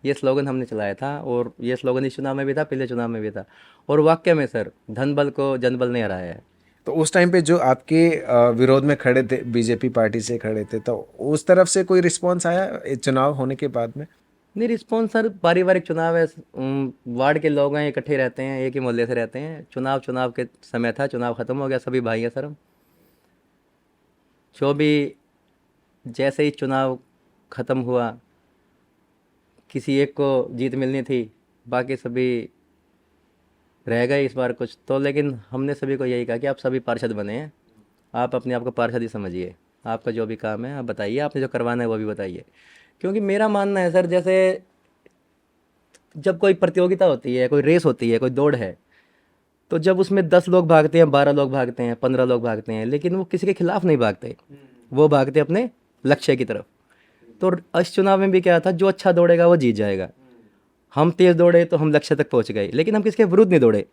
ये स्लोगन हमने चलाया था, और ये स्लोगन इस चुनाव में भी था, पिछले चुनाव में भी था, और वाकई में सर धन बल को जनबल ने हराया है। तो उस टाइम पे जो आपके विरोध में खड़े थे, बीजेपी पार्टी से खड़े थे, तो उस तरफ से कोई रिस्पॉन्स आया चुनाव होने के बाद में? नहीं, रिस्पॉन्स सर, पारिवारिक चुनाव है, वार्ड के लोग हैं, इकट्ठे रहते हैं, एक ही मोहल्ले से रहते हैं। चुनाव के समय था, चुनाव ख़त्म हो गया, सभी भाई हैं सर हम। जो भी, जैसे ही चुनाव ख़त्म हुआ, किसी एक को जीत मिलनी थी, बाकी सभी रह गए इस बार कुछ तो। लेकिन हमने सभी को यही कहा कि आप सभी पार्षद बने हैं, आप अपने आप को पार्षद ही समझिए, आपका जो भी काम है आप बताइए, आपने जो करवाना है वो भी बताइए। क्योंकि मेरा मानना है सर, जैसे जब कोई प्रतियोगिता होती है, कोई रेस होती है, कोई दौड़ है, तो जब उसमें 10 लोग भागते हैं, 12 लोग भागते हैं, 15 लोग भागते हैं, लेकिन वो किसी के खिलाफ नहीं भागते, वो भागते अपने लक्ष्य की तरफ। तो इस चुनाव में भी क्या था, जो अच्छा दौड़ेगा वो जीत जाएगा। हम तेज़ दौड़े तो हम लक्ष्य तक पहुंच गए, लेकिन हम किसके विरुद्ध नहीं दौड़े।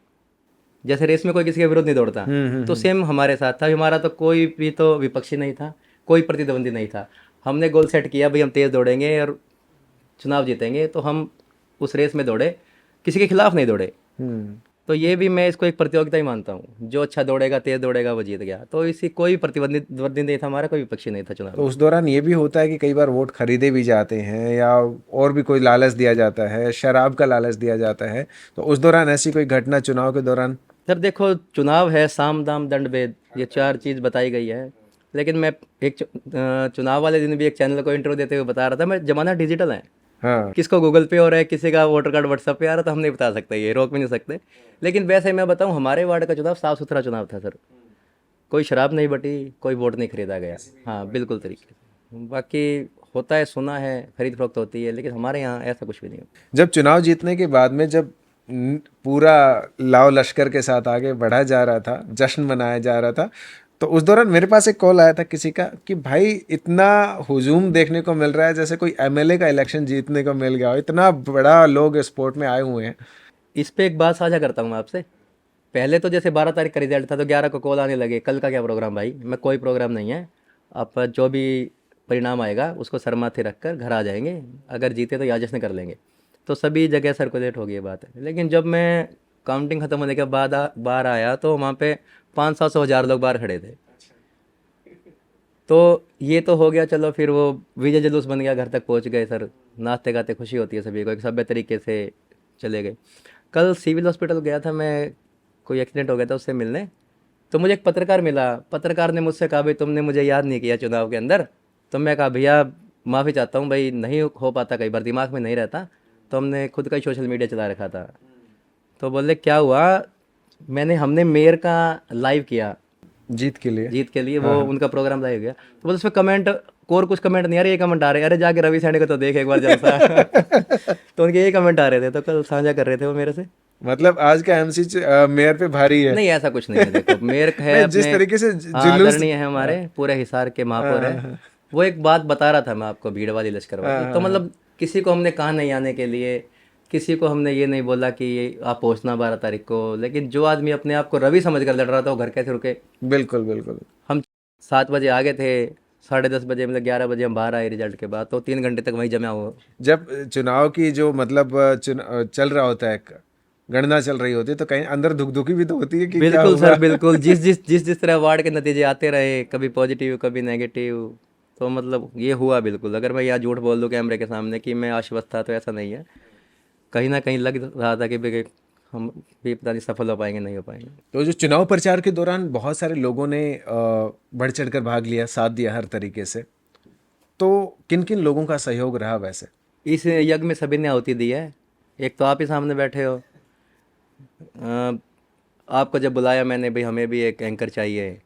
जैसे रेस में कोई किसी के विरुद्ध नहीं दौड़ता, तो सेम हमारे साथ था। हमारा तो कोई भी तो विपक्षी नहीं था, कोई प्रतिद्वंदी नहीं था। हमने गोल सेट किया, भाई हम तेज़ दौड़ेंगे और चुनाव जीतेंगे, तो हम उस रेस में दौड़े, किसी के खिलाफ नहीं दौड़े। तो ये भी मैं इसको एक प्रतियोगिता ही मानता हूँ, जो अच्छा दौड़ेगा, तेज़ दौड़ेगा, वो जीत गया। तो इसी कोई प्रतिद्वंदी नहीं था हमारा, कोई विपक्षी नहीं था चुनाव तो में। उस दौरान ये भी होता है कि कई बार वोट खरीदे भी जाते हैं या और भी कोई लालच दिया जाता है, शराब का लालच दिया जाता है, तो उस दौरान ऐसी कोई घटना चुनाव के दौरान? सर देखो, चुनाव है, साम दाम दंड भेद, ये 4 चीज़ बताई गई है। लेकिन मैं एक चुनाव वाले दिन भी एक चैनल को इंटरव्यू देते हुए बता रहा था, मैं ज़माना डिजिटल है, हाँ। किसको गूगल पे हो रहा है, किसी का वोटर कार्ड व्हाट्सएप पे आ रहा है, तो हम नहीं बता सकते, ये रोक भी नहीं सकते। लेकिन वैसे मैं बताऊं, हमारे वार्ड का चुनाव साफ़ सुथरा चुनाव था सर। कोई शराब नहीं बटी, कोई वोट नहीं खरीदा गया। हाँ, बिल्कुल तरीके से। बाकी होता है, सुना है, खरीद फरोख्त होती है, लेकिन हमारे यहाँ ऐसा कुछ भी नहीं होता। जब चुनाव जीतने के बाद में जब पूरा लाव लश्कर के साथ आगे बढ़ा जा रहा था, जश्न मनाया जा रहा था, तो उस दौरान मेरे पास एक कॉल आया था किसी का कि भाई इतना हुजूम देखने को मिल रहा है जैसे कोई एमएलए का इलेक्शन जीतने को मिल गया हो, इतना बड़ा लोग स्पोर्ट में आए हुए हैं। इस पे एक बात साझा करता हूँ मैं आपसे। पहले तो जैसे 12 तारीख का रिजल्ट था, तो 11 को कॉल आने लगे, कल का क्या प्रोग्राम भाई। मैं, कोई प्रोग्राम नहीं है, आप जो भी परिणाम आएगा उसको सर माथे रख कर घर आ जाएंगे, अगर जीते तो याद जश्न कर लेंगे। तो सभी जगह सर्कुलेट हो गई ये बात है। लेकिन जब मैं काउंटिंग ख़त्म होने के बाद बाहर आया, तो वहाँ पे 500-700 लोग बाहर खड़े थे। तो ये तो हो गया, चलो फिर वो विजय जुलूस बन गया, घर तक पहुँच गए सर, नाचते गाते खुशी होती है सभी को, एक सभ्य तरीके से चले गए। कल सिविल हॉस्पिटल गया था मैं, कोई एक्सीडेंट हो गया था, उससे मिलने। तो मुझे एक पत्रकार मिला, पत्रकार ने मुझसे कहा, भाई तुमने मुझे याद नहीं किया चुनाव के अंदर। तो मैं कहा, भैया माफ़ी चाहता हूँ भाई, नहीं हो पाता, कई बार दिमाग में नहीं रहता। तो हमने खुद का ही सोशल मीडिया चला रखा था। तो बोले क्या हुआ, हमने मेयर का लाइव किया, जीत के लिए। जीत के लिए, वो उनका प्रोग्राम लाइव गया। तो बोले उसमें कमेंट, और कुछ कमेंट नहीं आ रहे, ये कमेंट आ रहे, अरे जाके रवि सैनी को तो देख एक बार जलसा। तो उनके ये कमेंट आ रहे थे, तो कल साझा कर रहे थे वो मेरे से। मतलब आज का एमसी मेयर पे भारी है। नहीं, ऐसा कुछ नहीं है, देखो मेयर है नहीं, जिस अपने, तरीके से हाँ, जुलूस। आदरणीय है, हमारे पूरे हिसार के महापौर है। वो एक बात बता रहा था मैं आपको, भीड़ वाली लश्कर वाली। तो मतलब किसी को हमने कहा नहीं आने के लिए, किसी को हमने ये नहीं बोला कि ये आप पहुंचना 12 तारीख को। लेकिन जो आदमी अपने आप को रवि समझ कर लड़ रहा था, वो घर कैसे रुके। बिल्कुल बिल्कुल। हम 7 बजे आ गए थे, 10:30 बजे, मतलब 11 बजे हम बाहर आए रिजल्ट के बाद, तो 3 घंटे तक वहीं जमा हुआ। जब चुनाव की जो मतलब चल रहा होता है, गणना चल रही होती है, तो कहीं अंदर धुक धुकी भी तो होती है कि क्या बिल्कुल हुआ। सर, बिल्कुल। जिस तरह वार्ड के नतीजे आते रहे, कभी पॉजिटिव कभी नेगेटिव, तो मतलब ये हुआ बिल्कुल। अगर मैं यहाँ झूठ बोल दूँ कैमरे के सामने कि मैं आश्वस्त था, तो ऐसा नहीं है। कहीं ना कहीं लग रहा था कि भाई हम भी पता नहीं सफल हो पाएंगे, नहीं हो पाएंगे। तो जो चुनाव प्रचार के दौरान बहुत सारे लोगों ने बढ़ चढ़कर भाग लिया, साथ दिया हर तरीके से, तो किन किन लोगों का सहयोग रहा वैसे? इस यज्ञ में सभी ने आहुति दी है। एक तो आप ही सामने बैठे हो, अ, आपको जब बुलाया मैंने, भाई हमें भी एक एंकर चाहिए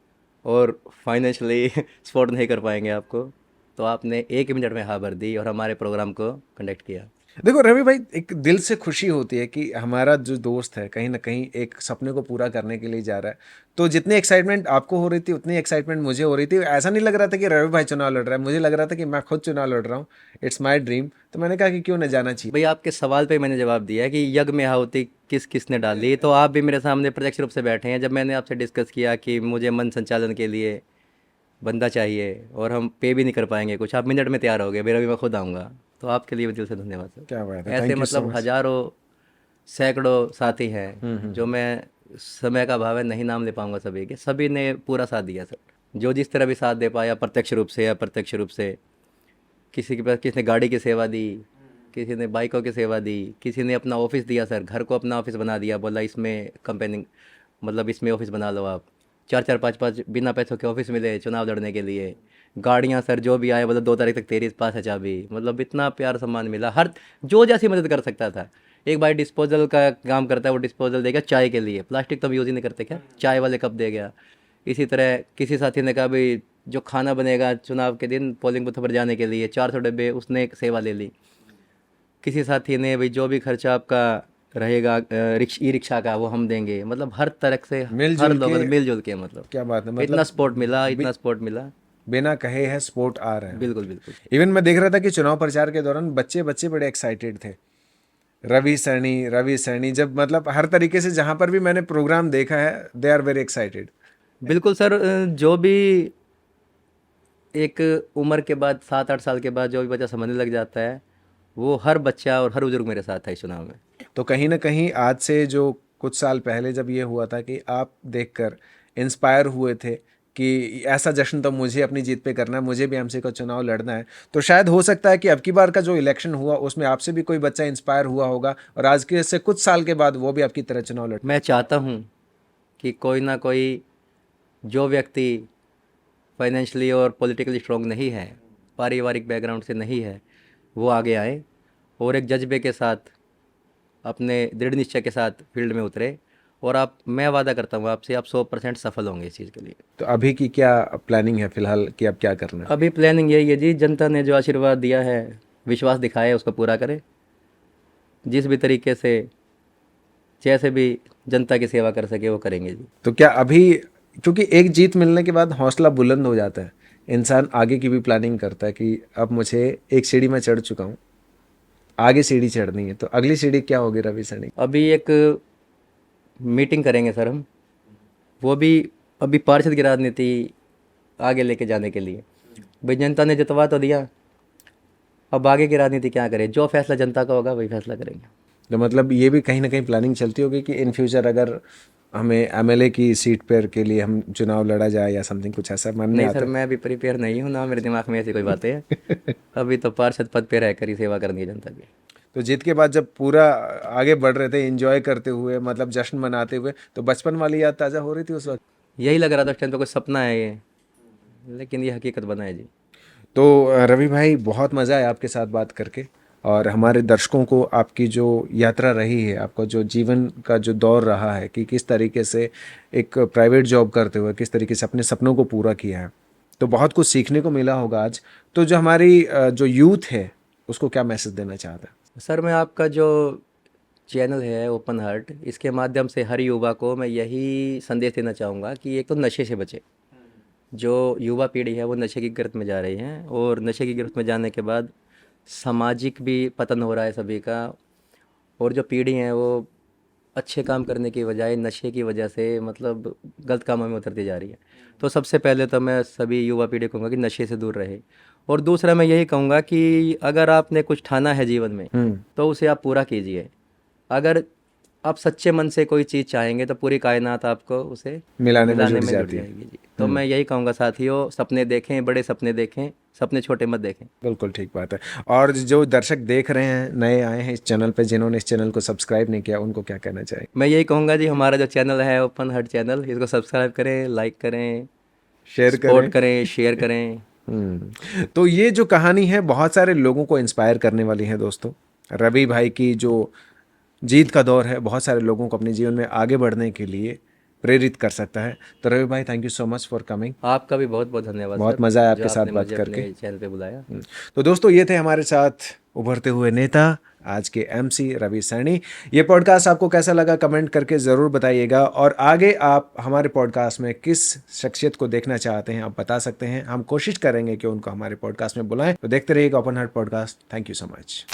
और फाइनेंशियली सपोर्ट नहीं कर पाएंगे आपको, तो आपने 1 मिनट में हाँ भर दी और हमारे प्रोग्राम को कंडक्ट किया। देखो रवि भाई, एक दिल से खुशी होती है कि हमारा जो दोस्त है कहीं ना कहीं एक सपने को पूरा करने के लिए जा रहा है। तो जितनी एक्साइटमेंट आपको हो रही थी उतनी एक्साइटमेंट मुझे हो रही थी। ऐसा नहीं लग रहा था कि रवि भाई चुनाव लड़ रहा है, मुझे लग रहा था कि मैं खुद चुनाव लड़ रहा हूँ। It's my dream. तो मैंने कहा कि क्यों ना जाना चाहिए। भाई आपके सवाल पे मैंने जवाब दिया है कि यज्ञ में आहुति किस किसने डाली। तो आप भी मेरे सामने प्रत्यक्ष रूप से बैठे हैं। जब मैंने आपसे डिस्कस किया कि मुझे मन संचालन के लिए बंदा चाहिए और हम पे भी नहीं कर पाएंगे कुछ, आप मिनट में तैयार हो गए, मेरा भी मैं खुद आऊँगा। तो आपके लिए भी दिल से धन्यवाद सर। क्या बात है, ऐसे थैंक यू सो मतलब मच। हजारों सैकड़ों साथी हैं, जो मैं, समय का अभाव है नहीं नाम ले पाऊंगा सभी के, सभी ने पूरा साथ दिया सर। जो जिस तरह भी साथ दे पाया, प्रत्यक्ष रूप से या अप्रत्यक्ष रूप से, किसी के पास, किसी ने गाड़ी की सेवा दी, किसी ने बाइकों की सेवा दी, किसी ने अपना ऑफिस दिया सर, घर को अपना ऑफिस बना दिया, बोला इसमें कंपेनिंग मतलब इसमें ऑफिस बना लो आप। 4-4 5-5 बिना पैसों के ऑफिस मिले चुनाव लड़ने के लिए। गाड़ियाँ सर जो भी आए बोला 2 तारीख तक तेरे पास है चाबी, मतलब इतना प्यार सम्मान मिला। हर जो जैसी मदद कर सकता था। एक भाई डिस्पोजल का काम करता है, वो डिस्पोजल देगा चाय के लिए, प्लास्टिक तो हम यूज़ ही नहीं करते, क्या चाय वाले कप दे गया। इसी तरह किसी साथी ने कहा भाई जो खाना बनेगा चुनाव के दिन पोलिंग बूथ पर जाने के लिए 400 डब्बे, उसने एक सेवा ले ली। किसी साथी ने भाई जो भी खर्चा आपका रहेगा ई रिक्शा का वो हम देंगे, मतलब हर तरह से हर मिलजुल लोगों के ने मिलजुल के, मतलब क्या बात है, इतना मतलब सपोर्ट मिला, इतना सपोर्ट मिला। बिना कहे है सपोर्ट आ रहे हैं। बिल्कुल बिल्कुल। इवन मैं देख रहा था कि चुनाव प्रचार के दौरान बच्चे बच्चे बड़े एक्साइटेड थे। रवि सैनी, जब मतलब हर तरीके से जहां पर भी मैंने प्रोग्राम देखा है, दे आर वेरी एक्साइटेड। बिल्कुल सर, जो भी एक उम्र के बाद 7-8 साल के बाद जो भी बच्चा समझने लग जाता है, वो हर बच्चा और हर बुजुर्ग मेरे साथ है इस चुनाव में। तो कहीं ना कहीं आज से जो कुछ साल पहले जब ये हुआ था कि आप देखकर इंस्पायर हुए थे कि ऐसा जश्न तो मुझे अपनी जीत पे करना है, मुझे भी एमसी का चुनाव लड़ना है, तो शायद हो सकता है कि अब की बार का जो इलेक्शन हुआ उसमें आपसे भी कोई बच्चा इंस्पायर हुआ होगा और आज के से कुछ साल के बाद वो भी आपकी तरह चुनाव लड़। मैं चाहता हूँ कि कोई ना कोई जो व्यक्ति फाइनेंशियली और पॉलिटिकली स्ट्रॉन्ग नहीं है, पारिवारिक बैकग्राउंड से नहीं है, वो आगे आए और एक जज्बे के साथ, अपने दृढ़ निश्चय के साथ फील्ड में उतरे। और आप, मैं वादा करता हूँ आपसे, आप 100% सफल होंगे इस चीज़ के लिए। तो अभी की क्या प्लानिंग है फिलहाल कि अब क्या करना है? अभी प्लानिंग यही है जी, जनता ने जो आशीर्वाद दिया है, विश्वास दिखाया है, उसको पूरा करें। जिस भी तरीके से, जैसे भी जनता की सेवा कर सके वो करेंगे जी। तो क्या अभी, क्योंकि एक जीत मिलने के बाद हौसला बुलंद हो जाता है, इंसान आगे की भी प्लानिंग करता है कि अब मुझे एक सीढ़ी में चढ़ चुका हूँ, आगे सीढ़ी चढ़नी है, तो अगली सीढ़ी क्या होगी रवि सैनी? अभी एक मीटिंग करेंगे सर हम, वो भी अभी पार्षद की राजनीति आगे लेके जाने के लिए। भाई जनता ने जितवा तो दिया, अब आगे की राजनीति क्या करें, जो फैसला जनता का होगा वही फैसला करेंगे। तो मतलब ये भी कहीं ना कहीं प्लानिंग चलती होगी कि इन फ्यूचर अगर हमें एमएलए की सीट पर के लिए हम चुनाव लड़ा जाए या समथिंग, कुछ ऐसा मन में नहीं आता सर, है? मैं अभी प्रिपेयर नहीं हूँ ना, मेरे दिमाग में ऐसी कोई बातें हैं। अभी तो पार्षद पद पे रहकर ही सेवा करनी है जनता की। तो जीत के बाद जब पूरा आगे बढ़ रहे थे एंजॉय करते हुए, मतलब जश्न मनाते हुए, तो बचपन वाली याद ताज़ा हो रही थी उस वक्त? यही लग रहा था उस टाइम तो कुछ सपना है ये, लेकिन ये हकीकत बना है जी। तो रवि भाई, बहुत मज़ा आया आपके साथ बात करके, और हमारे दर्शकों को आपकी जो यात्रा रही है, आपका जो जीवन का जो दौर रहा है कि किस तरीके से एक प्राइवेट जॉब करते हुए किस तरीके से अपने सपनों को पूरा किया है, तो बहुत कुछ सीखने को मिला होगा आज। तो जो हमारी जो यूथ है उसको क्या मैसेज देना चाहता है? सर, मैं आपका जो चैनल है ओपन हार्ट, इसके माध्यम से हर युवा को मैं यही संदेश देना चाहूँगा कि एक तो नशे से बचे। जो युवा पीढ़ी है वो नशे की गिरफ्त में जा रही है, और नशे की गिरफ्त में जाने के बाद सामाजिक भी पतन हो रहा है सभी का। और जो पीढ़ी है वो अच्छे काम करने की बजाय नशे की वजह से मतलब गलत कामों में उतरती जा रही है। तो सबसे पहले तो मैं सभी युवा पीढ़ी को कहूँगा कि नशे से दूर रहे। और दूसरा मैं यही कहूँगा कि अगर आपने कुछ ठाना है जीवन में तो उसे आप पूरा कीजिए। अगर आप सच्चे मन से कोई चीज़ चाहेंगे तो पूरी कायनात आपको उसे मिलाने में जुट जुट जाती है। जाएगी जी। तो मैं यही कहूँगा साथियों, सपने देखें, बड़े सपने देखें, सपने छोटे मत देखें। बिल्कुल ठीक बात है। और जो दर्शक देख रहे हैं, नए आए हैं इस चैनल पे, जिन्होंने इस चैनल को सब्सक्राइब नहीं किया, उनको क्या कहना चाहिए? मैं यही कहूँगा जी, हमारा जो चैनल है ओपन हार्ट चैनल, इसको सब्सक्राइब करें, लाइक करें, शेयर सपोर्ट करें। करें, शेयर करें। तो ये जो कहानी है बहुत सारे लोगों को इंस्पायर करने वाली है दोस्तों। रवि भाई की जो जीत का दौर है बहुत सारे लोगों को अपने जीवन में आगे बढ़ने के लिए प्रेरित कर सकता है। तो रवि भाई, thank you so much for coming. आपका भी बहुत बहुत धन्यवाद बहुत सर, मज़ा आया जो आपके साथ आपने बात मुझे करके। अपने चैनल पे बुलाया। तो दोस्तों, ये थे हमारे साथ उभरते हुए नेता, आज के एमसी रवि सैनी। ये पॉडकास्ट आपको कैसा लगा कमेंट करके ज़रूर बताइएगा, और आगे आप हमारे पॉडकास्ट में किस शख्सियत को देखना चाहते हैं आप बता सकते हैं। हम कोशिश करेंगे कि उनको हमारे पॉडकास्ट में बुलाएं। तो देखते रहिएगा open heart podcast. Thank you so much.